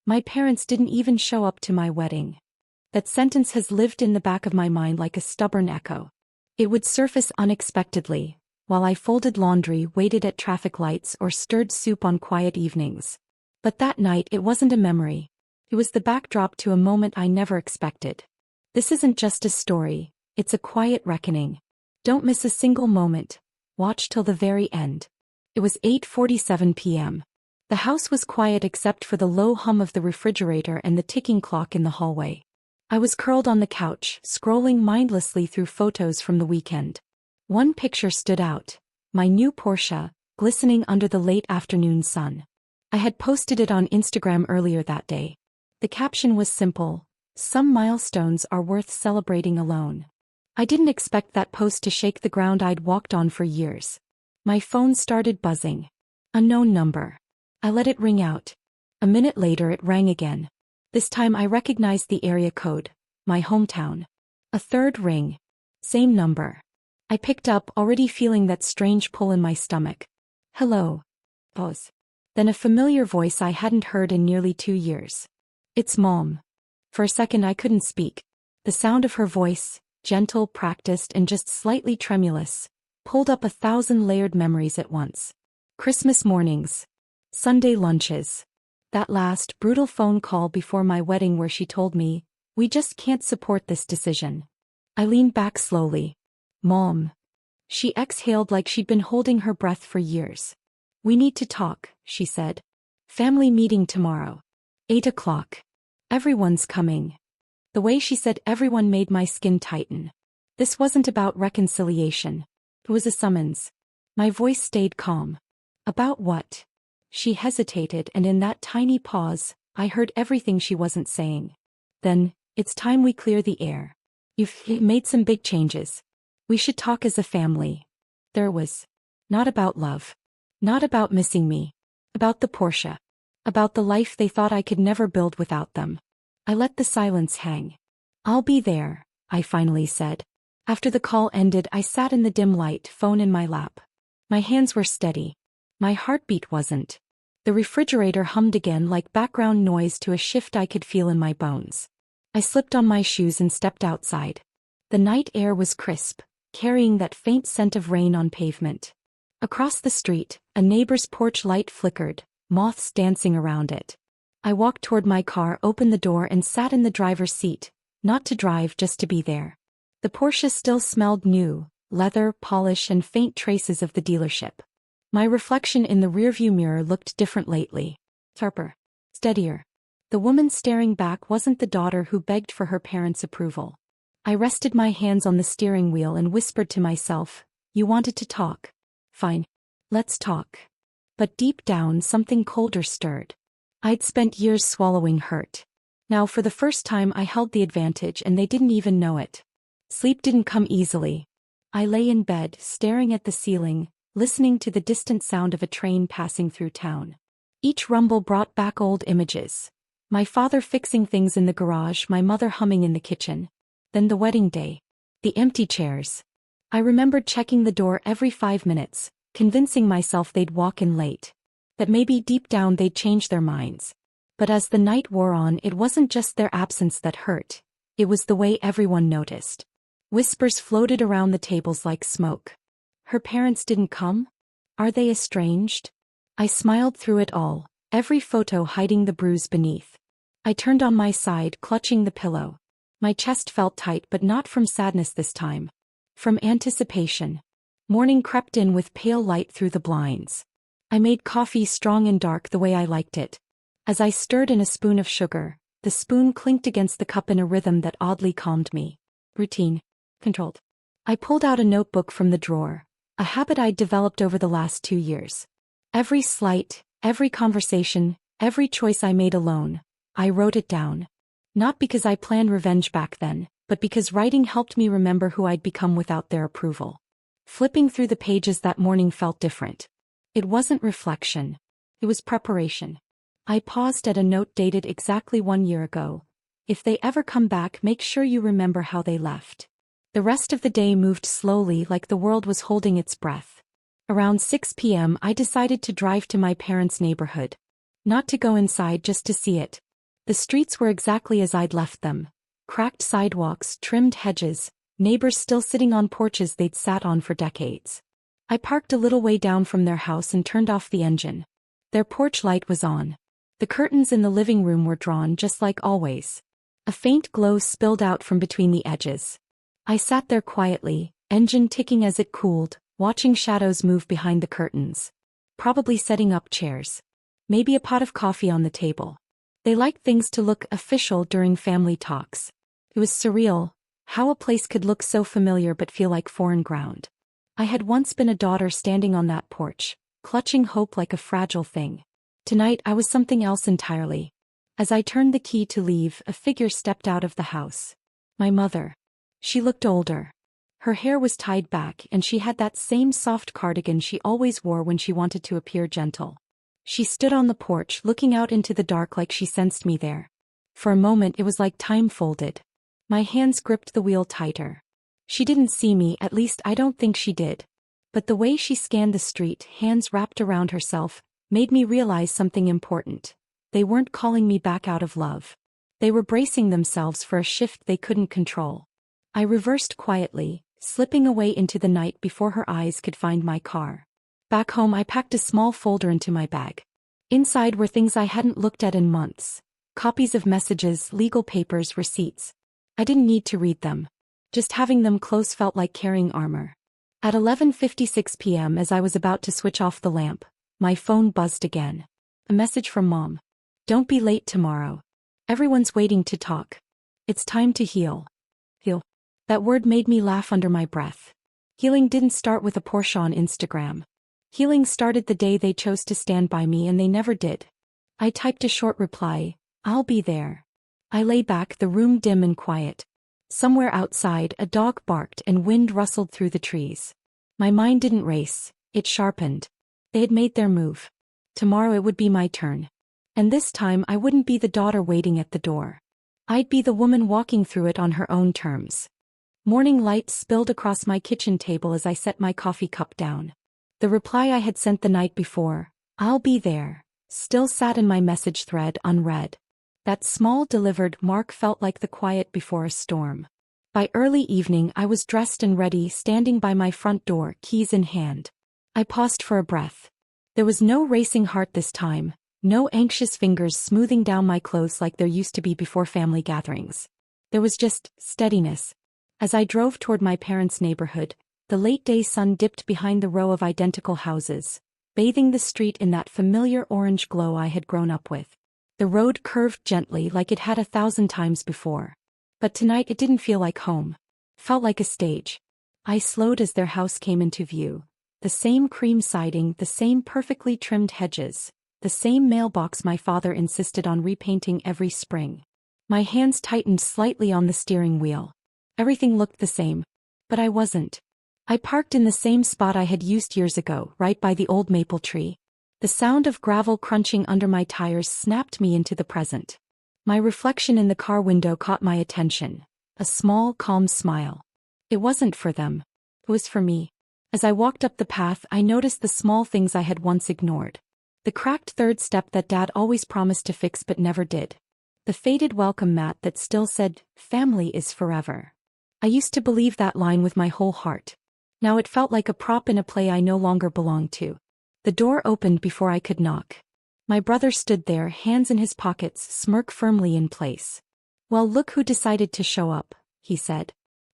My parents didn't even show up to my wedding. That sentence has lived in the back of my mind like a stubborn echo. It would surface unexpectedly, while I folded laundry, waited at traffic lights, or stirred soup on quiet evenings. But that night it wasn't a memory. It was the backdrop to a moment I never expected. This isn't just a story, it's a quiet reckoning. Don't miss a single moment. Watch till the very end. It was 8:47 p.m. The house was quiet except for the low hum of the refrigerator and the ticking clock in the hallway. I was curled on the couch, scrolling mindlessly through photos from the weekend. One picture stood out, my new Porsche, glistening under the late afternoon sun. I had posted it on Instagram earlier that day. The caption was simple: "Some milestones are worth celebrating alone." I didn't expect that post to shake the ground I'd walked on for years. My phone started buzzing. Unknown number. I let it ring out. A minute later it rang again. This time I recognized the area code, my hometown. A third ring. Same number. I picked up, already feeling that strange pull in my stomach. "Hello." Pause. Then a familiar voice I hadn't heard in nearly 2 years. "It's Mom." For a second I couldn't speak. The sound of her voice, gentle, practiced, and just slightly tremulous, pulled up 1,000 layered memories at once. Christmas mornings. Sunday lunches. That last, brutal phone call before my wedding where she told me, "We just can't support this decision." I leaned back slowly. "Mom." She exhaled like she'd been holding her breath for years. "We need to talk," she said. "Family meeting tomorrow. 8 o'clock. Everyone's coming." The way she said everyone made my skin tighten. This wasn't about reconciliation. It was a summons. My voice stayed calm. "About what?" She hesitated, and in that tiny pause, I heard everything she wasn't saying. "Then, it's time we clear the air. You've made some big changes. We should talk as a family." There was. Not about love. Not about missing me. About the Porsche. About the life they thought I could never build without them. I let the silence hang. "I'll be there," I finally said. After the call ended, I sat in the dim light, phone in my lap. My hands were steady. My heartbeat wasn't. The refrigerator hummed again like background noise to a shift I could feel in my bones. I slipped on my shoes and stepped outside. The night air was crisp, carrying that faint scent of rain on pavement. Across the street, a neighbor's porch light flickered, moths dancing around it. I walked toward my car, opened the door, and sat in the driver's seat, not to drive, just to be there. The Porsche still smelled new, leather, polish, and faint traces of the dealership. My reflection in the rearview mirror looked different lately. Sharper. Steadier. The woman staring back wasn't the daughter who begged for her parents' approval. I rested my hands on the steering wheel and whispered to myself, "You wanted to talk. Fine. Let's talk." But deep down something colder stirred. I'd spent years swallowing hurt. Now for the first time I held the advantage, and they didn't even know it. Sleep didn't come easily. I lay in bed, staring at the ceiling, listening to the distant sound of a train passing through town. Each rumble brought back old images. My father fixing things in the garage, my mother humming in the kitchen. Then the wedding day. The empty chairs. I remembered checking the door every 5 minutes, convincing myself they'd walk in late. That maybe deep down they'd change their minds. But as the night wore on, it wasn't just their absence that hurt. It was the way everyone noticed. Whispers floated around the tables like smoke. Her parents didn't come? Are they estranged? I smiled through it all, every photo hiding the bruise beneath. I turned on my side, clutching the pillow. My chest felt tight, but not from sadness this time. From anticipation. Morning crept in with pale light through the blinds. I made coffee strong and dark the way I liked it. As I stirred in a spoon of sugar, the spoon clinked against the cup in a rhythm that oddly calmed me. Routine. Controlled. I pulled out a notebook from the drawer, a habit I'd developed over the last 2 years. Every slight, every conversation, every choice I made alone, I wrote it down. Not because I planned revenge back then, but because writing helped me remember who I'd become without their approval. Flipping through the pages that morning felt different. It wasn't reflection. It was preparation. I paused at a note dated exactly 1 year ago. "If they ever come back, make sure you remember how they left." The rest of the day moved slowly, like the world was holding its breath. Around 6 p.m. I decided to drive to my parents' neighborhood. Not to go inside, just to see it. The streets were exactly as I'd left them. Cracked sidewalks, trimmed hedges, neighbors still sitting on porches they'd sat on for decades. I parked a little way down from their house and turned off the engine. Their porch light was on. The curtains in the living room were drawn just like always. A faint glow spilled out from between the edges. I sat there quietly, engine ticking as it cooled, watching shadows move behind the curtains. Probably setting up chairs. Maybe a pot of coffee on the table. They liked things to look official during family talks. It was surreal, how a place could look so familiar but feel like foreign ground. I had once been a daughter standing on that porch, clutching hope like a fragile thing. Tonight I was something else entirely. As I turned the key to leave, a figure stepped out of the house. My mother. She looked older. Her hair was tied back and she had that same soft cardigan she always wore when she wanted to appear gentle. She stood on the porch looking out into the dark like she sensed me there. For a moment it was like time folded. My hands gripped the wheel tighter. She didn't see me, at least I don't think she did. But the way she scanned the street, hands wrapped around herself, made me realize something important. They weren't calling me back out of love. They were bracing themselves for a shift they couldn't control. I reversed quietly, slipping away into the night before her eyes could find my car. Back home I packed a small folder into my bag. Inside were things I hadn't looked at in months. Copies of messages, legal papers, receipts. I didn't need to read them. Just having them close felt like carrying armor. At 11:56 p.m. as I was about to switch off the lamp, my phone buzzed again. A message from Mom. Don't be late tomorrow. Everyone's waiting to talk. It's time to heal. Heal. That word made me laugh under my breath. Healing didn't start with a Porsche on Instagram. Healing started the day they chose to stand by me and they never did. I typed a short reply, I'll be there. I lay back, the room dim and quiet. Somewhere outside, a dog barked and wind rustled through the trees. My mind didn't race, it sharpened. They had made their move. Tomorrow it would be my turn. And this time I wouldn't be the daughter waiting at the door. I'd be the woman walking through it on her own terms. Morning light spilled across my kitchen table as I set my coffee cup down. The reply I had sent the night before, I'll be there, still sat in my message thread unread. That small delivered mark felt like the quiet before a storm. By early evening I was dressed and ready, standing by my front door, keys in hand. I paused for a breath. There was no racing heart this time, no anxious fingers smoothing down my clothes like there used to be before family gatherings. There was just steadiness. As I drove toward my parents' neighborhood, the late-day sun dipped behind the row of identical houses, bathing the street in that familiar orange glow I had grown up with. The road curved gently like it had 1,000 times before. But tonight it didn't feel like home. Felt like a stage. I slowed as their house came into view. The same cream siding, the same perfectly trimmed hedges, the same mailbox my father insisted on repainting every spring. My hands tightened slightly on the steering wheel. Everything looked the same. But I wasn't. I parked in the same spot I had used years ago, right by the old maple tree. The sound of gravel crunching under my tires snapped me into the present. My reflection in the car window caught my attention. A small, calm smile. It wasn't for them. It was for me. As I walked up the path, I noticed the small things I had once ignored. The cracked third step that Dad always promised to fix but never did. The faded welcome mat that still said, "Family is forever." I used to believe that line with my whole heart. Now it felt like a prop in a play I no longer belonged to. The door opened before I could knock. My brother stood there, hands in his pockets, smirk firmly in place. "Well, look who decided to show up," he said.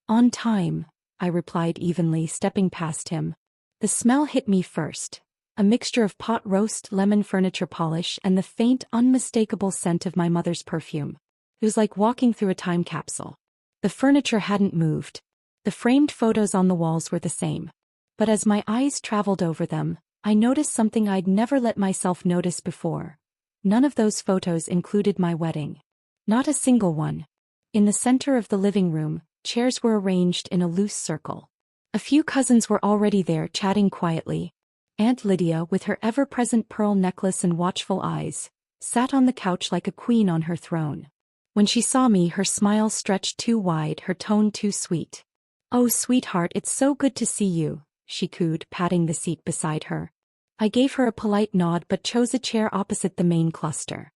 "On time," I replied evenly, stepping past him. The smell hit me first. A mixture of pot roast, lemon furniture polish, and the faint, unmistakable scent of my mother's perfume. It was like walking through a time capsule. The furniture hadn't moved. The framed photos on the walls were the same. But as my eyes traveled over them, I noticed something I'd never let myself notice before. None of those photos included my wedding. Not a single one. In the center of the living room, chairs were arranged in a loose circle. A few cousins were already there, chatting quietly. Aunt Lydia, with her ever-present pearl necklace and watchful eyes, sat on the couch like a queen on her throne. When she saw me, her smile stretched too wide, her tone too sweet. "Oh, sweetheart, it's so good to see you," she cooed, patting the seat beside her. I gave her a polite nod but chose a chair opposite the main cluster.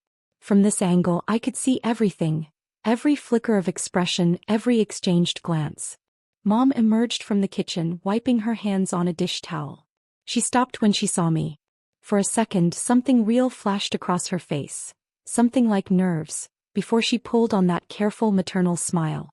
From this angle I could see everything, every flicker of expression, every exchanged glance. Mom emerged from the kitchen, wiping her hands on a dish towel. She stopped when she saw me. For a second, something real flashed across her face, something like nerves, before she pulled on that careful maternal smile.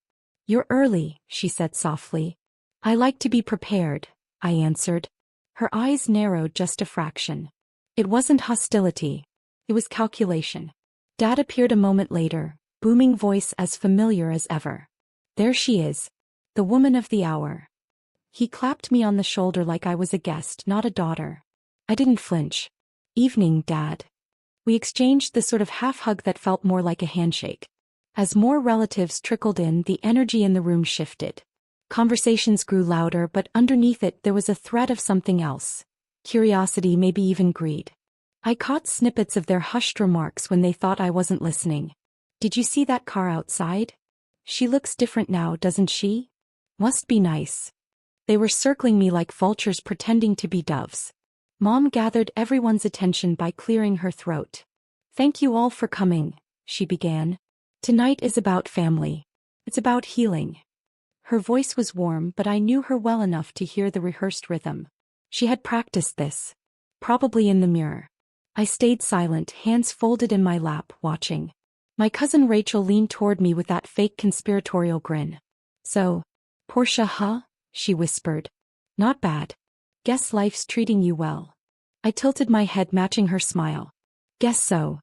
"You're early," she said softly. "I like to be prepared," I answered. Her eyes narrowed just a fraction. It wasn't hostility. It was calculation. Dad appeared a moment later, booming voice as familiar as ever. "There she is. The woman of the hour." He clapped me on the shoulder like I was a guest, not a daughter. I didn't flinch. "Evening, Dad." We exchanged the sort of half-hug that felt more like a handshake. As more relatives trickled in, the energy in the room shifted. Conversations grew louder, but underneath it there was a thread of something else. Curiosity, maybe even greed. I caught snippets of their hushed remarks when they thought I wasn't listening. "Did you see that car outside? She looks different now, doesn't she? Must be nice." They were circling me like vultures pretending to be doves. Mom gathered everyone's attention by clearing her throat. "Thank you all for coming," she began. "Tonight is about family. It's about healing." Her voice was warm, but I knew her well enough to hear the rehearsed rhythm. She had practiced this. Probably in the mirror. I stayed silent, hands folded in my lap, watching. My cousin Rachel leaned toward me with that fake conspiratorial grin. "So, Porsche, huh?" she whispered. "Not bad. Guess life's treating you well." I tilted my head, matching her smile. "Guess so."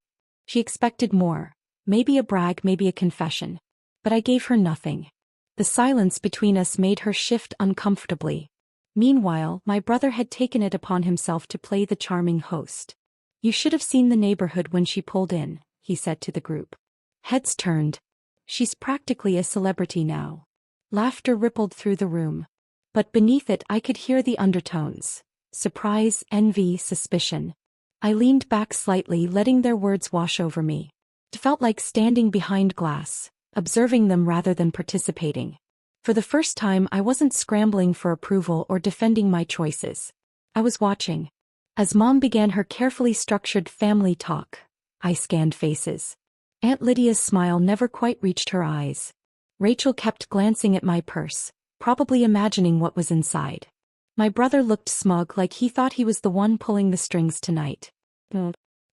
She expected more. Maybe a brag, maybe a confession. But I gave her nothing. The silence between us made her shift uncomfortably. Meanwhile, my brother had taken it upon himself to play the charming host. "You should have seen the neighborhood when she pulled in," he said to the group. Heads turned. "She's practically a celebrity now." Laughter rippled through the room. But beneath it I could hear the undertones. Surprise, envy, suspicion. I leaned back slightly, letting their words wash over me. It felt like standing behind glass, observing them rather than participating. For the first time I wasn't scrambling for approval or defending my choices. I was watching. As Mom began her carefully structured family talk, I scanned faces. Aunt Lydia's smile never quite reached her eyes. Rachel kept glancing at my purse, probably imagining what was inside. My brother looked smug, like he thought he was the one pulling the strings tonight.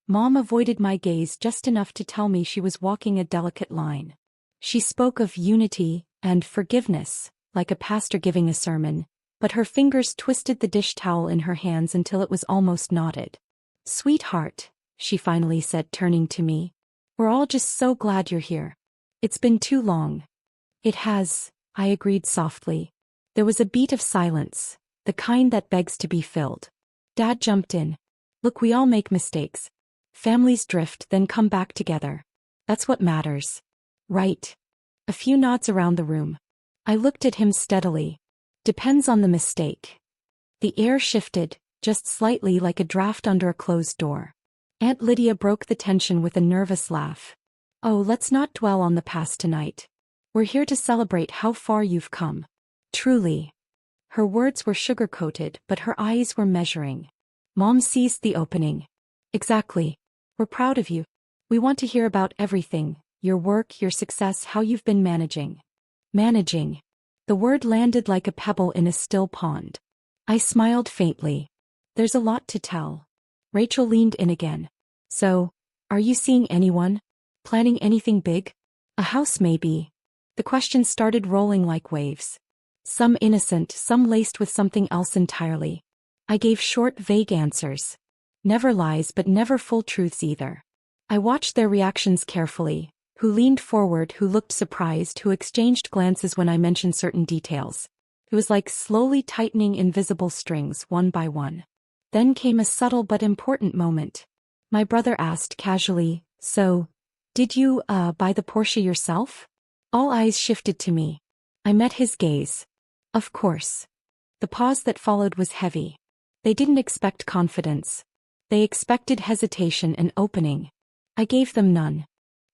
Mom avoided my gaze just enough to tell me she was walking a delicate line. She spoke of unity and forgiveness, like a pastor giving a sermon, but her fingers twisted the dish towel in her hands until it was almost knotted. "Sweetheart," she finally said, turning to me. "We're all just so glad you're here. It's been too long." "It has," I agreed softly. There was a beat of silence, the kind that begs to be filled. Dad jumped in. "Look, we all make mistakes. Families drift, then come back together. That's what matters. Right?" A few nods around the room. I looked at him steadily. "Depends on the mistake." The air shifted, just slightly, like a draft under a closed door. Aunt Lydia broke the tension with a nervous laugh. "Oh, let's not dwell on the past tonight. We're here to celebrate how far you've come. Truly." Her words were sugar-coated, but her eyes were measuring. Mom seized the opening. "Exactly. We're proud of you. We want to hear about everything, your work, your success, how you've been managing." Managing. The word landed like a pebble in a still pond. I smiled faintly. "There's a lot to tell." Rachel leaned in again. "So, are you seeing anyone? Planning anything big? A house maybe?" The questions started rolling like waves. Some innocent, some laced with something else entirely. I gave short, vague answers. Never lies, but never full truths either. I watched their reactions carefully. Who leaned forward, who looked surprised, who exchanged glances when I mentioned certain details. It was like slowly tightening invisible strings, one by one. Then came a subtle but important moment. My brother asked casually, "So, did you, buy the Porsche yourself?" All eyes shifted to me. I met his gaze. "Of course." The pause that followed was heavy. They didn't expect confidence. They expected hesitation and opening. I gave them none.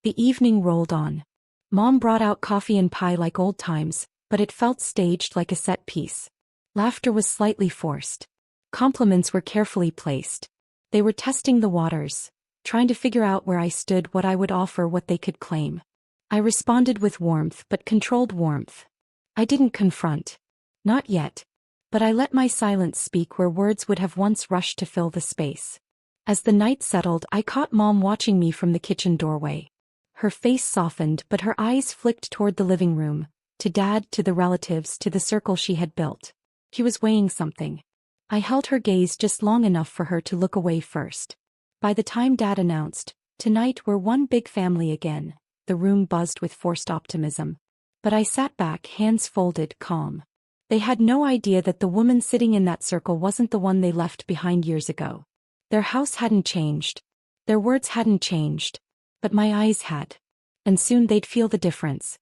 The evening rolled on. Mom brought out coffee and pie like old times, but it felt staged, like a set piece. Laughter was slightly forced. Compliments were carefully placed. They were testing the waters. trying to figure out where I stood, what I would offer, what they could claim. I responded with warmth, but controlled warmth. I didn't confront. Not yet. But I let my silence speak where words would have once rushed to fill the space. As the night settled, I caught Mom watching me from the kitchen doorway. Her face softened, but her eyes flicked toward the living room, to Dad, to the relatives, to the circle she had built. She was weighing something. I held her gaze just long enough for her to look away first. By the time Dad announced, "Tonight we're one big family again," the room buzzed with forced optimism. But I sat back, hands folded, calm. They had no idea that the woman sitting in that circle wasn't the one they left behind years ago. Their house hadn't changed. Their words hadn't changed. But my eyes had. And soon they'd feel the difference.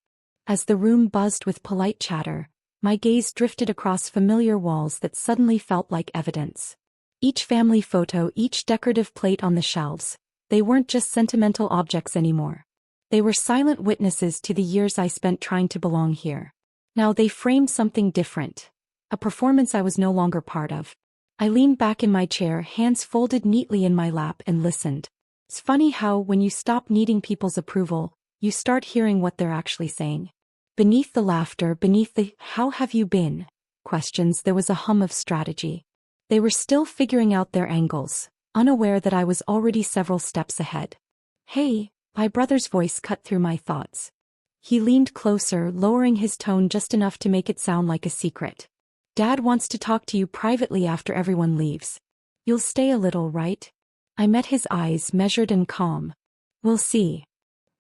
As the room buzzed with polite chatter, my gaze drifted across familiar walls that suddenly felt like evidence. Each family photo, each decorative plate on the shelves, they weren't just sentimental objects anymore. They were silent witnesses to the years I spent trying to belong here. Now they framed something different. A performance I was no longer part of. I leaned back in my chair, hands folded neatly in my lap, and listened. It's funny how, when you stop needing people's approval, you start hearing what they're actually saying. Beneath the laughter, beneath the "how have you been" questions, there was a hum of strategy. They were still figuring out their angles, unaware that I was already several steps ahead. "Hey," my brother's voice cut through my thoughts. He leaned closer, lowering his tone just enough to make it sound like a secret. "Dad wants to talk to you privately after everyone leaves. You'll stay a little, right?" I met his eyes, measured and calm. "We'll see."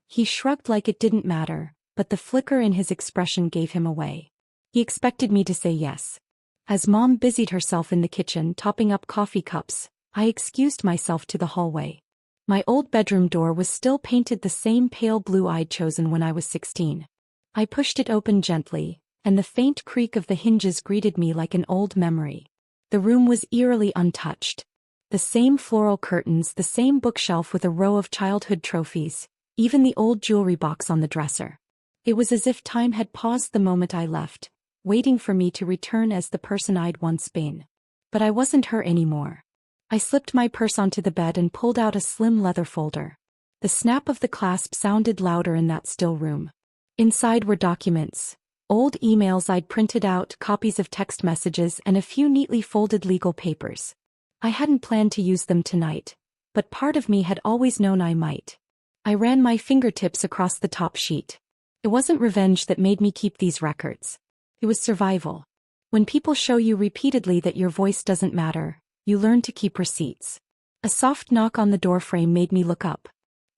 He shrugged like it didn't matter, but the flicker in his expression gave him away. He expected me to say yes. As Mom busied herself in the kitchen topping up coffee cups, I excused myself to the hallway. My old bedroom door was still painted the same pale blue I'd chosen when I was 16. I pushed it open gently, and the faint creak of the hinges greeted me like an old memory. The room was eerily untouched. The same floral curtains, the same bookshelf with a row of childhood trophies, even the old jewelry box on the dresser. It was as if time had paused the moment I left, waiting for me to return as the person I'd once been. But I wasn't her anymore. I slipped my purse onto the bed and pulled out a slim leather folder. The snap of the clasp sounded louder in that still room. Inside were documents. Old emails I'd printed out, copies of text messages, and a few neatly folded legal papers. I hadn't planned to use them tonight, but part of me had always known I might. I ran my fingertips across the top sheet. It wasn't revenge that made me keep these records. It was survival. When people show you repeatedly that your voice doesn't matter, you learn to keep receipts. A soft knock on the doorframe made me look up.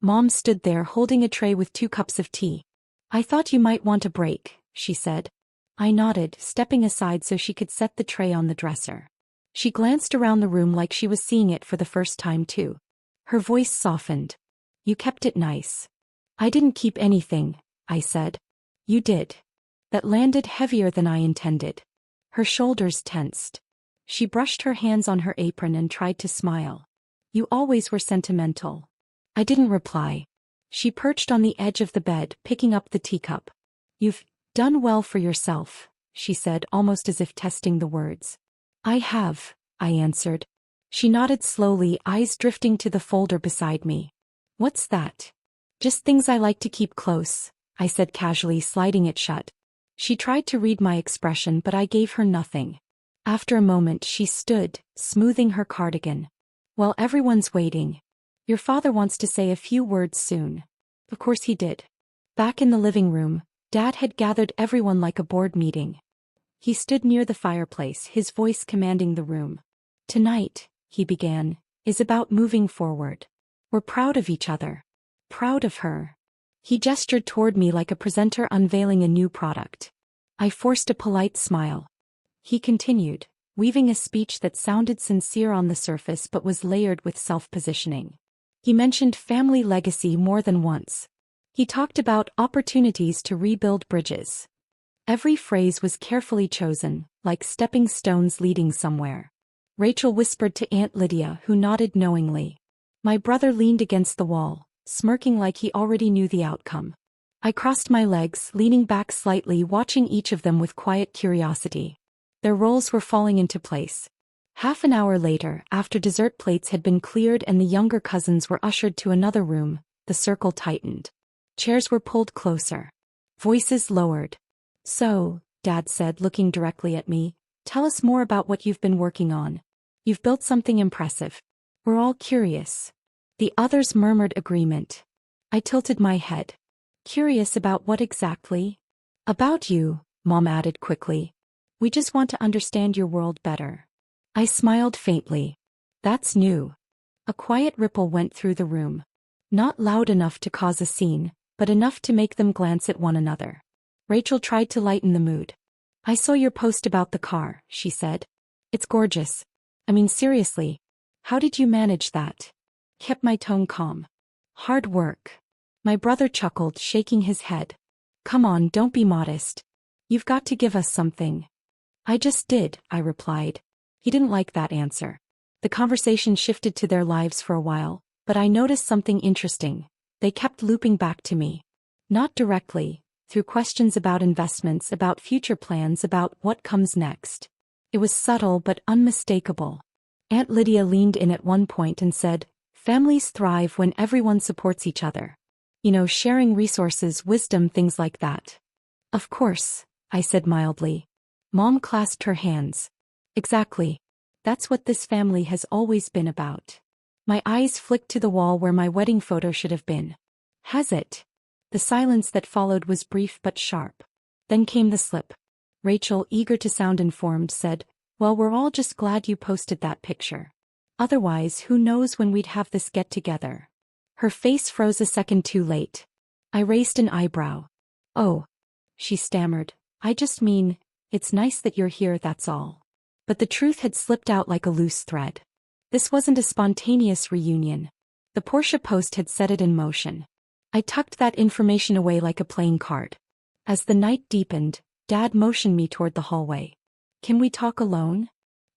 Mom stood there holding a tray with 2 cups of tea. "I thought you might want a break," she said. I nodded, stepping aside so she could set the tray on the dresser. She glanced around the room like she was seeing it for the first time too. Her voice softened. "You kept it nice." "I didn't keep anything," I said. "You did." That landed heavier than I intended. Her shoulders tensed. She brushed her hands on her apron and tried to smile. "You always were sentimental." I didn't reply. She perched on the edge of the bed, picking up the teacup. "You've done well for yourself," she said, almost as if testing the words. "I have," I answered. She nodded slowly, eyes drifting to the folder beside me. "What's that?" "Just things I like to keep close," I said casually, sliding it shut. She tried to read my expression, but I gave her nothing. After a moment she stood, smoothing her cardigan. "Well, everyone's waiting. Your father wants to say a few words soon." Of course he did. Back in the living room, Dad had gathered everyone like a board meeting. He stood near the fireplace, his voice commanding the room. "Tonight," he began, "is about moving forward. We're proud of each other. Proud of her." He gestured toward me like a presenter unveiling a new product. I forced a polite smile. He continued, weaving a speech that sounded sincere on the surface but was layered with self-positioning. He mentioned family legacy more than once. He talked about opportunities to rebuild bridges. Every phrase was carefully chosen, like stepping stones leading somewhere. Rachel whispered to Aunt Lydia, who nodded knowingly. My brother leaned against the wall, smirking like he already knew the outcome. I crossed my legs, leaning back slightly, watching each of them with quiet curiosity. Their roles were falling into place. Half an hour later, after dessert plates had been cleared and the younger cousins were ushered to another room, the circle tightened. Chairs were pulled closer. Voices lowered. "So," Dad said, looking directly at me, "tell us more about what you've been working on. You've built something impressive. We're all curious." The others murmured agreement. I tilted my head. "Curious about what exactly?" "About you," Mom added quickly. "We just want to understand your world better." I smiled faintly. "That's new." A quiet ripple went through the room. Not loud enough to cause a scene, but enough to make them glance at one another. Rachel tried to lighten the mood. "I saw your post about the car," she said. "It's gorgeous. I mean, seriously. How did you manage that?" Kept my tone calm. "Hard work." My brother chuckled, shaking his head. "Come on, don't be modest. You've got to give us something." "I just did," I replied. He didn't like that answer. The conversation shifted to their lives for a while, but I noticed something interesting. They kept looping back to me. Not directly, through questions about investments, about future plans, about what comes next. It was subtle but unmistakable. Aunt Lydia leaned in at one point and said, "Families thrive when everyone supports each other. You know, sharing resources, wisdom, things like that." "Of course," I said mildly. Mom clasped her hands. "Exactly. That's what this family has always been about." My eyes flicked to the wall where my wedding photo should have been. "Has it?" The silence that followed was brief but sharp. Then came the slip. Rachel, eager to sound informed, said, "Well, we're all just glad you posted that picture. Otherwise, who knows when we'd have this get-together." Her face froze a second too late. I raised an eyebrow. "Oh," she stammered, "I just mean, it's nice that you're here, that's all." But the truth had slipped out like a loose thread. This wasn't a spontaneous reunion. The Porsche post had set it in motion. I tucked that information away like a playing card. As the night deepened, Dad motioned me toward the hallway. "Can we talk alone?"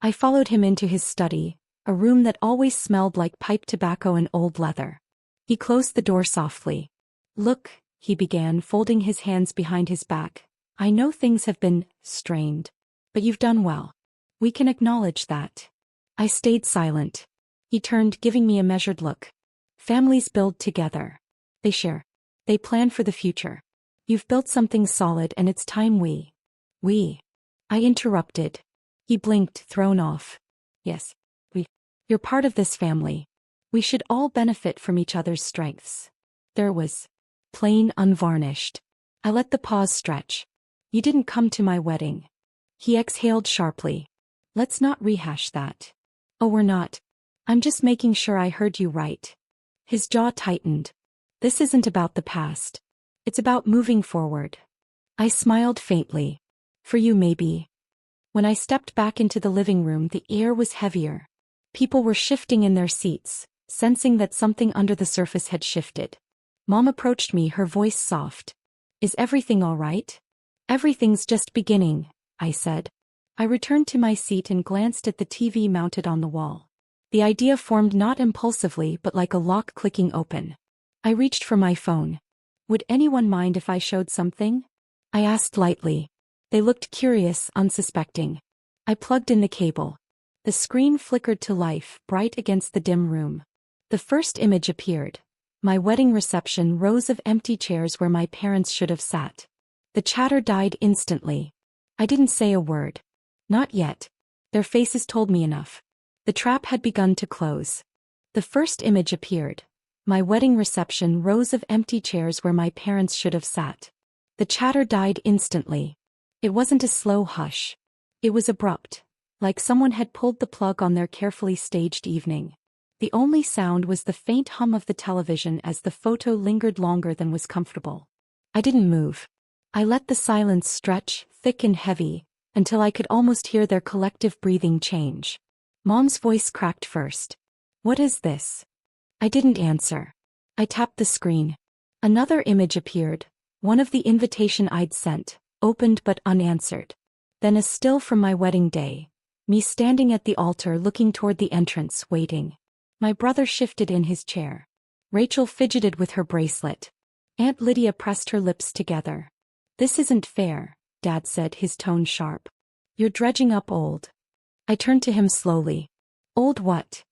I followed him into his study, a room that always smelled like pipe tobacco and old leather. He closed the door softly. "Look," he began, folding his hands behind his back, "I know things have been strained. But you've done well. We can acknowledge that." I stayed silent. He turned, giving me a measured look. "Families build together. They share. They plan for the future. You've built something solid and it's time we. I interrupted. He blinked, thrown off. "Yes, we. You're part of this family. We should all benefit from each other's strengths." There was plain, unvarnished. I let the pause stretch. "You didn't come to my wedding." He exhaled sharply. "Let's not rehash that." "Oh, we're not. I'm just making sure I heard you right." His jaw tightened. "This isn't about the past. It's about moving forward." I smiled faintly. "For you, maybe." When I stepped back into the living room, the air was heavier. People were shifting in their seats, sensing that something under the surface had shifted. Mom approached me, her voice soft. "Is everything all right?" "Everything's just beginning," I said. I returned to my seat and glanced at the TV mounted on the wall. The idea formed not impulsively but like a lock clicking open. I reached for my phone. "Would anyone mind if I showed something?" I asked lightly. They looked curious, unsuspecting. I plugged in the cable. The screen flickered to life, bright against the dim room. The first image appeared. My wedding reception, rows of empty chairs where my parents should have sat. The chatter died instantly. I didn't say a word. Not yet. Their faces told me enough. The trap had begun to close. The first image appeared. My wedding reception, rows of empty chairs where my parents should have sat. The chatter died instantly. It wasn't a slow hush. It was abrupt, like someone had pulled the plug on their carefully staged evening. The only sound was the faint hum of the television as the photo lingered longer than was comfortable. I didn't move. I let the silence stretch, thick and heavy, until I could almost hear their collective breathing change. Mom's voice cracked first. "What is this?" I didn't answer. I tapped the screen. Another image appeared, one of the invitation I'd sent, opened but unanswered. Then a still from my wedding day. Me standing at the altar looking toward the entrance, waiting. My brother shifted in his chair. Rachel fidgeted with her bracelet. Aunt Lydia pressed her lips together. "This isn't fair," Dad said, his tone sharp. "You're dredging up old I turned to him slowly. Old what?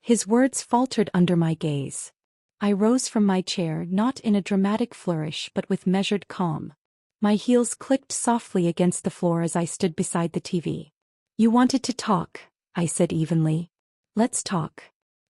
His words faltered under my gaze. I rose from my chair, not in a dramatic flourish but with measured calm. My heels clicked softly against the floor as I stood beside the TV. You wanted to talk, I said evenly. Let's talk.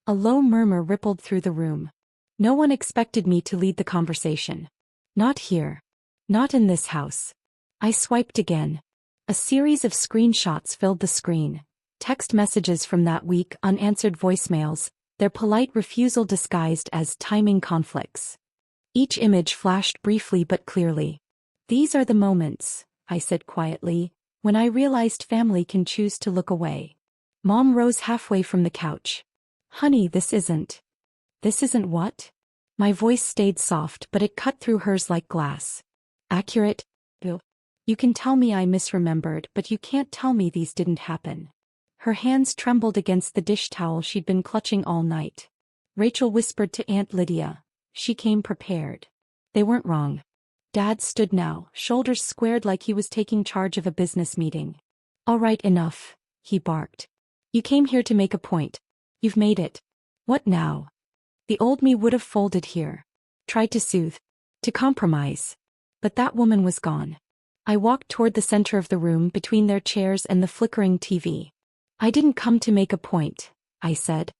A low murmur rippled through the room. No one expected me to lead the conversation. Not here. Not in this house. I swiped again. A series of screenshots filled the screen. Text messages from that week, unanswered voicemails, their polite refusal disguised as timing conflicts. Each image flashed briefly but clearly. These are the moments, I said quietly, when I realized family can choose to look away. Mom rose halfway from the couch. Honey, this isn't what? My voice stayed soft, but it cut through hers like glass. Accurate? You can tell me I misremembered, but you can't tell me these didn't happen. Her hands trembled against the dish towel she'd been clutching all night. Rachel whispered to Aunt Lydia. She came prepared. They weren't wrong. Dad stood now, shoulders squared like he was taking charge of a business meeting. All right, enough, he barked. You came here to make a point. You've made it. What now? The old me would have folded here. Tried to soothe. To compromise. But that woman was gone. I walked toward the center of the room between their chairs and the flickering TV. I didn't come to make a point, I said.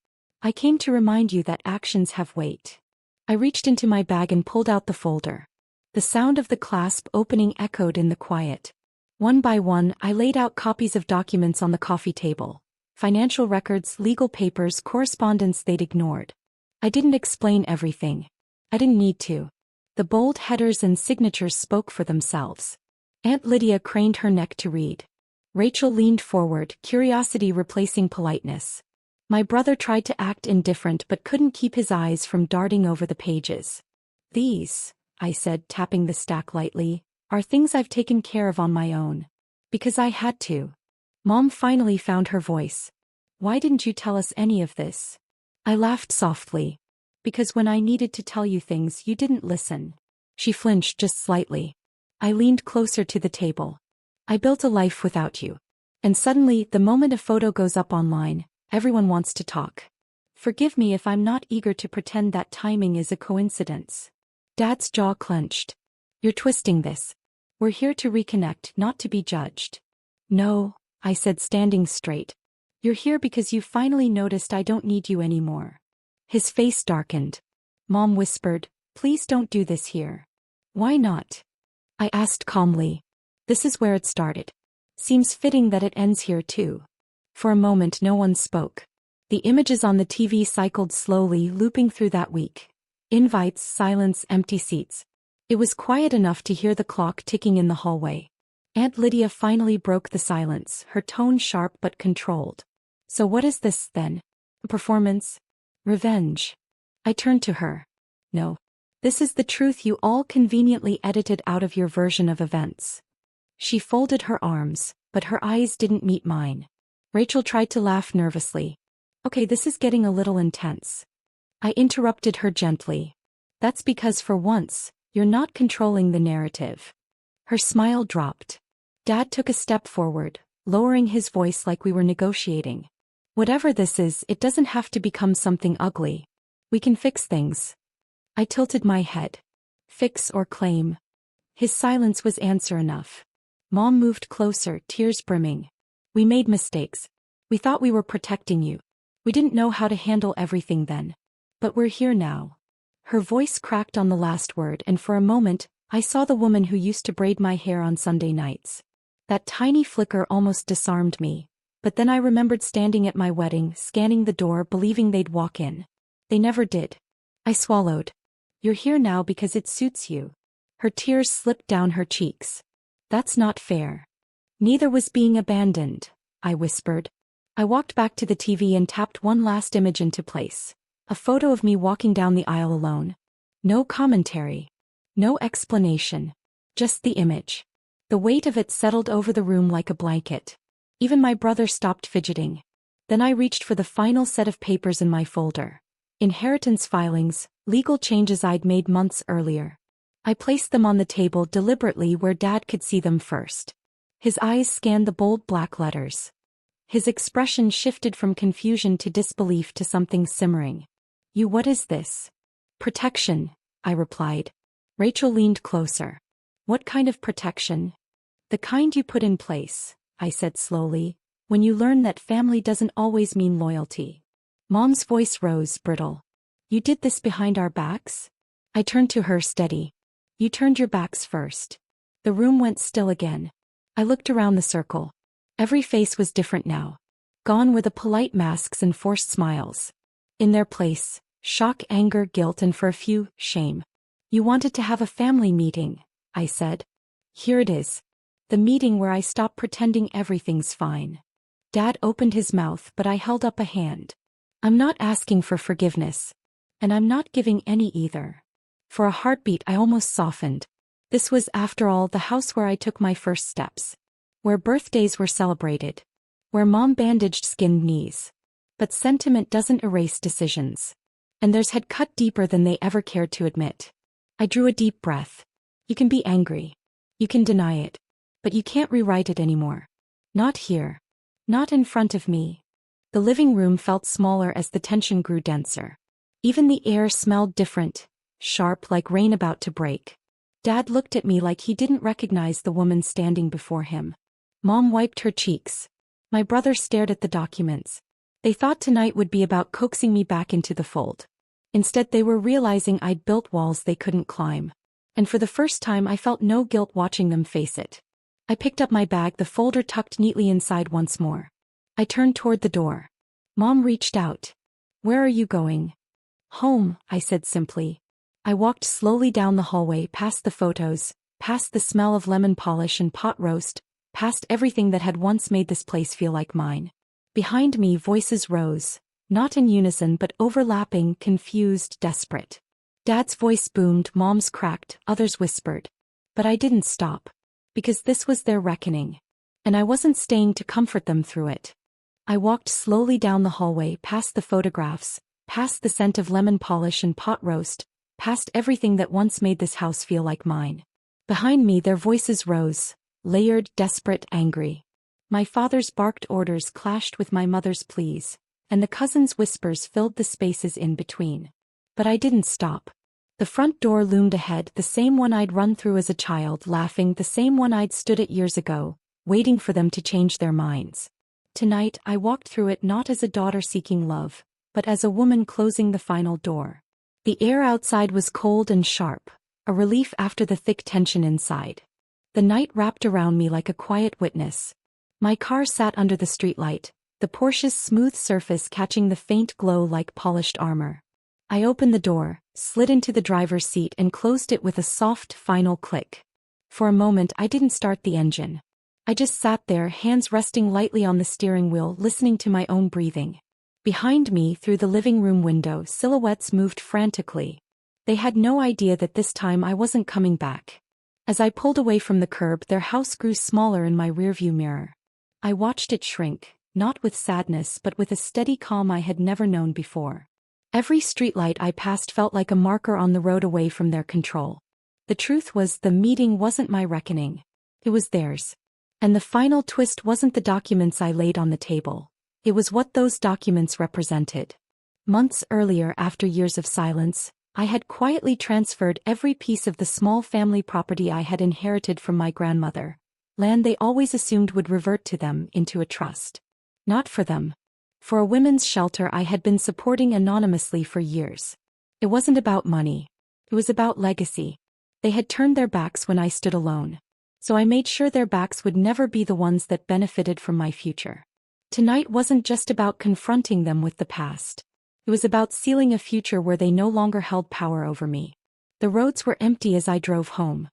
I came to remind you that actions have weight. I reached into my bag and pulled out the folder. The sound of the clasp opening echoed in the quiet. One by one, I laid out copies of documents on the coffee table. Financial records, legal papers, correspondence they'd ignored. I didn't explain everything. I didn't need to. The bold headers and signatures spoke for themselves. Aunt Lydia craned her neck to read. Rachel leaned forward, curiosity replacing politeness. My brother tried to act indifferent but couldn't keep his eyes from darting over the pages. These, I said, tapping the stack lightly, are things I've taken care of on my own. Because I had to. Mom finally found her voice. Why didn't you tell us any of this? I laughed softly. Because when I needed to tell you things, you didn't listen. She flinched just slightly. I leaned closer to the table. I built a life without you. And suddenly, the moment a photo goes up online, everyone wants to talk. Forgive me if I'm not eager to pretend that timing is a coincidence. Dad's jaw clenched. You're twisting this. We're here to reconnect, not to be judged. No, I said, standing straight. You're here because you finally noticed I don't need you anymore. His face darkened. Mom whispered, please don't do this here. Why not? I asked calmly. This is where it started. Seems fitting that it ends here too. For a moment no one spoke. The images on the TV cycled slowly, looping through that week. Invites, silence, empty seats. It was quiet enough to hear the clock ticking in the hallway. Aunt Lydia finally broke the silence, her tone sharp but controlled. So what is this, then? A performance? Revenge? I turned to her. No. This is the truth you all conveniently edited out of your version of events. She folded her arms, but her eyes didn't meet mine. Rachel tried to laugh nervously. Okay, this is getting a little intense. I interrupted her gently. That's because for once, you're not controlling the narrative. Her smile dropped. Dad took a step forward, lowering his voice like we were negotiating. Whatever this is, it doesn't have to become something ugly. We can fix things. I tilted my head. Fix or claim. His silence was answer enough. Mom moved closer, tears brimming. We made mistakes. We thought we were protecting you. We didn't know how to handle everything then. But we're here now. Her voice cracked on the last word, and for a moment, I saw the woman who used to braid my hair on Sunday nights. That tiny flicker almost disarmed me. But then I remembered standing at my wedding, scanning the door, believing they'd walk in. They never did. I swallowed. You're here now because it suits you. Her tears slipped down her cheeks. That's not fair. Neither was being abandoned, I whispered. I walked back to the TV and tapped one last image into place. A photo of me walking down the aisle alone. No commentary. No explanation. Just the image. The weight of it settled over the room like a blanket. Even my brother stopped fidgeting. Then I reached for the final set of papers in my folder. Inheritance filings, legal changes I'd made months earlier. I placed them on the table deliberately where Dad could see them first. His eyes scanned the bold black letters. His expression shifted from confusion to disbelief to something simmering. What is this? Protection, I replied. Rachel leaned closer. What kind of protection? The kind you put in place, I said slowly, when you learn that family doesn't always mean loyalty. Mom's voice rose, brittle. You did this behind our backs? I turned to her, steady. You turned your backs first. The room went still again. I looked around the circle. Every face was different now. Gone were the polite masks and forced smiles. In their place, shock, anger, guilt, and for a few, shame. You wanted to have a family meeting, I said. Here it is. The meeting where I stop pretending everything's fine. Dad opened his mouth, but I held up a hand. I'm not asking for forgiveness. And I'm not giving any either. For a heartbeat I almost softened. This was, after all, the house where I took my first steps. Where birthdays were celebrated. Where Mom bandaged skinned knees. But sentiment doesn't erase decisions. And theirs had cut deeper than they ever cared to admit. I drew a deep breath. You can be angry. You can deny it. But you can't rewrite it anymore. Not here. Not in front of me. The living room felt smaller as the tension grew denser. Even the air smelled different, sharp, like rain about to break. Dad looked at me like he didn't recognize the woman standing before him. Mom wiped her cheeks. My brother stared at the documents. They thought tonight would be about coaxing me back into the fold. Instead, they were realizing I'd built walls they couldn't climb. And for the first time I felt no guilt watching them face it. I picked up my bag, the folder tucked neatly inside once more. I turned toward the door. Mom reached out. Where are you going? Home, I said simply. I walked slowly down the hallway, past the photos, past the smell of lemon polish and pot roast, past everything that had once made this place feel like mine. Behind me, voices rose, not in unison but overlapping, confused, desperate. Dad's voice boomed, Mom's cracked, others whispered. But I didn't stop. Because this was their reckoning. And I wasn't staying to comfort them through it. I walked slowly down the hallway, past the photographs, past the scent of lemon polish and pot roast, past everything that once made this house feel like mine. Behind me, their voices rose, layered, desperate, angry. My father's barked orders clashed with my mother's pleas, and the cousins' whispers filled the spaces in between. But I didn't stop. The front door loomed ahead, the same one I'd run through as a child, laughing, the same one I'd stood at years ago, waiting for them to change their minds. Tonight, I walked through it not as a daughter seeking love, but as a woman closing the final door. The air outside was cold and sharp, a relief after the thick tension inside. The night wrapped around me like a quiet witness. My car sat under the streetlight, the Porsche's smooth surface catching the faint glow like polished armor. I opened the door, slid into the driver's seat and closed it with a soft, final click. For a moment I didn't start the engine. I just sat there, hands resting lightly on the steering wheel, listening to my own breathing. Behind me, through the living room window, silhouettes moved frantically. They had no idea that this time I wasn't coming back. As I pulled away from the curb, their house grew smaller in my rearview mirror. I watched it shrink, not with sadness but with a steady calm I had never known before. Every streetlight I passed felt like a marker on the road away from their control. The truth was, the meeting wasn't my reckoning. It was theirs. And the final twist wasn't the documents I laid on the table. It was what those documents represented. Months earlier, after years of silence, I had quietly transferred every piece of the small family property I had inherited from my grandmother, land they always assumed would revert to them, into a trust. Not for them. For a women's shelter I had been supporting anonymously for years. It wasn't about money. It was about legacy. They had turned their backs when I stood alone. So I made sure their backs would never be the ones that benefited from my future. Tonight wasn't just about confronting them with the past. It was about sealing a future where they no longer held power over me. The roads were empty as I drove home.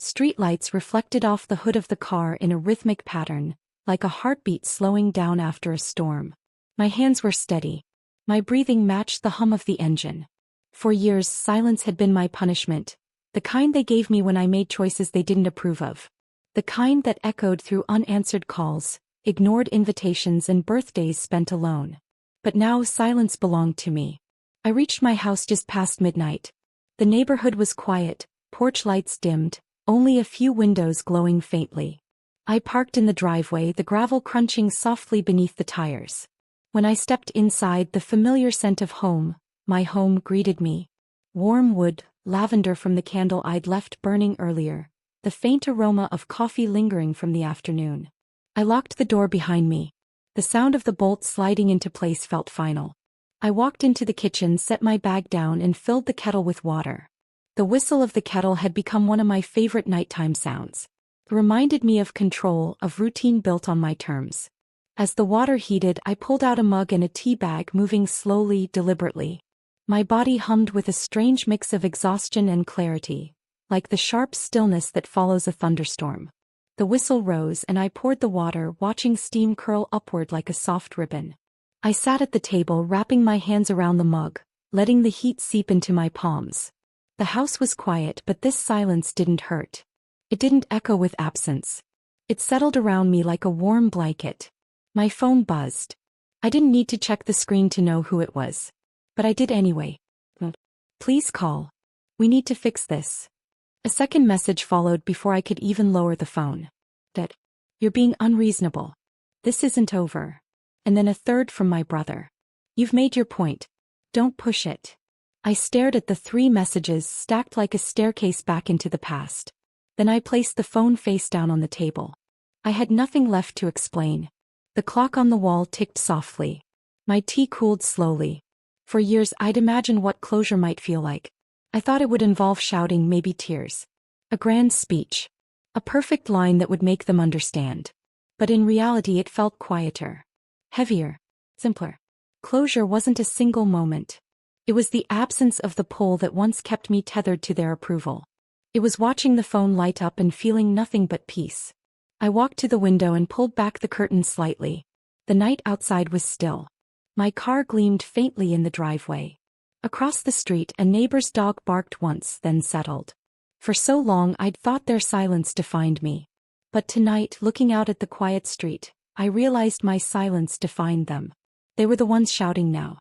Streetlights reflected off the hood of the car in a rhythmic pattern, like a heartbeat slowing down after a storm. My hands were steady. My breathing matched the hum of the engine. For years, silence had been my punishment, the kind they gave me when I made choices they didn't approve of. The kind that echoed through unanswered calls, ignored invitations and birthdays spent alone. But now silence belonged to me. I reached my house just past midnight. The neighborhood was quiet, porch lights dimmed, only a few windows glowing faintly. I parked in the driveway, the gravel crunching softly beneath the tires. When I stepped inside, the familiar scent of home, my home, greeted me. Warm wood, lavender from the candle I'd left burning earlier, the faint aroma of coffee lingering from the afternoon. I locked the door behind me. The sound of the bolt sliding into place felt final. I walked into the kitchen, set my bag down, and filled the kettle with water. The whistle of the kettle had become one of my favorite nighttime sounds. It reminded me of control, of routine built on my terms. As the water heated, I pulled out a mug and a tea bag, moving slowly, deliberately. My body hummed with a strange mix of exhaustion and clarity, like the sharp stillness that follows a thunderstorm. The whistle rose and I poured the water, watching steam curl upward like a soft ribbon. I sat at the table, wrapping my hands around the mug, letting the heat seep into my palms. The house was quiet, but this silence didn't hurt. It didn't echo with absence. It settled around me like a warm blanket. My phone buzzed. I didn't need to check the screen to know who it was. But I did anyway. Please call. We need to fix this. A second message followed before I could even lower the phone. Dad, you're being unreasonable. This isn't over. And then a third from my brother. You've made your point. Don't push it. I stared at the 3 messages stacked like a staircase back into the past. Then I placed the phone face down on the table. I had nothing left to explain. The clock on the wall ticked softly. My tea cooled slowly. For years I'd imagined what closure might feel like. I thought it would involve shouting, maybe tears. A grand speech. A perfect line that would make them understand. But in reality it felt quieter. Heavier. Simpler. Closure wasn't a single moment. It was the absence of the pull that once kept me tethered to their approval. It was watching the phone light up and feeling nothing but peace. I walked to the window and pulled back the curtains slightly. The night outside was still. My car gleamed faintly in the driveway. Across the street, a neighbor's dog barked once, then settled. For so long I'd thought their silence defined me. But tonight, looking out at the quiet street, I realized my silence defined them. They were the ones shouting now.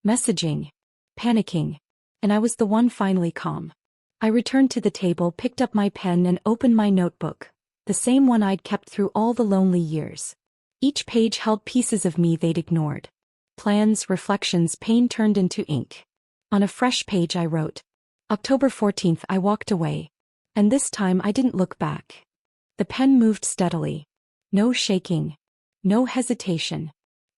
Messaging. Panicking. And I was the one finally calm. I returned to the table, picked up my pen and opened my notebook, the same one I'd kept through all the lonely years. Each page held pieces of me they'd ignored. Plans, reflections, pain turned into ink. On a fresh page I wrote, October 14th I walked away. And this time I didn't look back. The pen moved steadily. No shaking. No hesitation.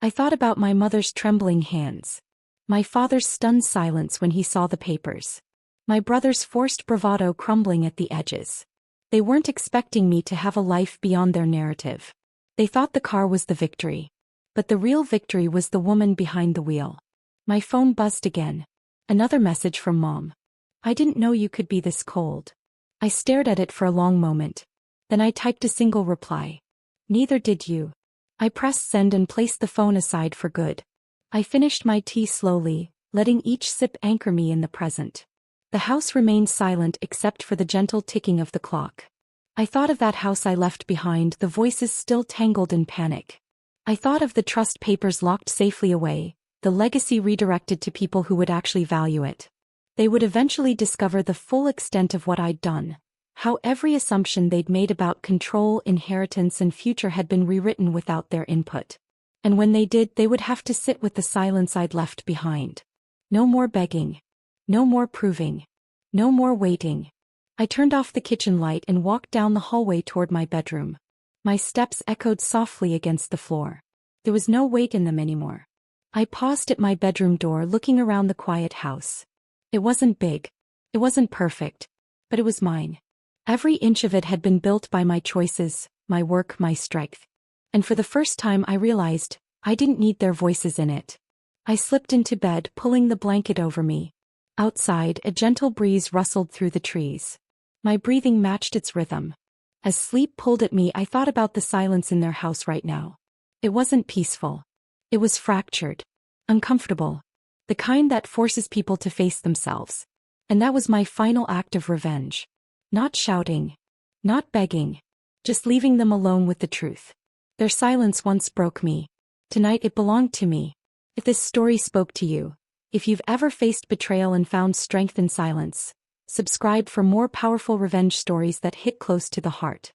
I thought about my mother's trembling hands. My father's stunned silence when he saw the papers. My brother's forced bravado crumbling at the edges. They weren't expecting me to have a life beyond their narrative. They thought the car was the victory. But the real victory was the woman behind the wheel. My phone buzzed again. Another message from Mom. I didn't know you could be this cold. I stared at it for a long moment. Then I typed a single reply. Neither did you. I pressed send and placed the phone aside for good. I finished my tea slowly, letting each sip anchor me in the present. The house remained silent except for the gentle ticking of the clock. I thought of that house I left behind, the voices still tangled in panic. I thought of the trust papers locked safely away, the legacy redirected to people who would actually value it. They would eventually discover the full extent of what I'd done, how every assumption they'd made about control, inheritance, and future had been rewritten without their input. And when they did, they would have to sit with the silence I'd left behind. No more begging. No more proving. No more waiting. I turned off the kitchen light and walked down the hallway toward my bedroom. My steps echoed softly against the floor. There was no weight in them anymore. I paused at my bedroom door, looking around the quiet house. It wasn't big. It wasn't perfect. But it was mine. Every inch of it had been built by my choices, my work, my strength. And for the first time I realized, I didn't need their voices in it. I slipped into bed, pulling the blanket over me. Outside, a gentle breeze rustled through the trees. My breathing matched its rhythm. As sleep pulled at me, I thought about the silence in their house right now. It wasn't peaceful. It was fractured. Uncomfortable. The kind that forces people to face themselves. And that was my final act of revenge. Not shouting. Not begging. Just leaving them alone with the truth. Their silence once broke me. Tonight it belonged to me. If this story spoke to you, if you've ever faced betrayal and found strength in silence, subscribe for more powerful revenge stories that hit close to the heart.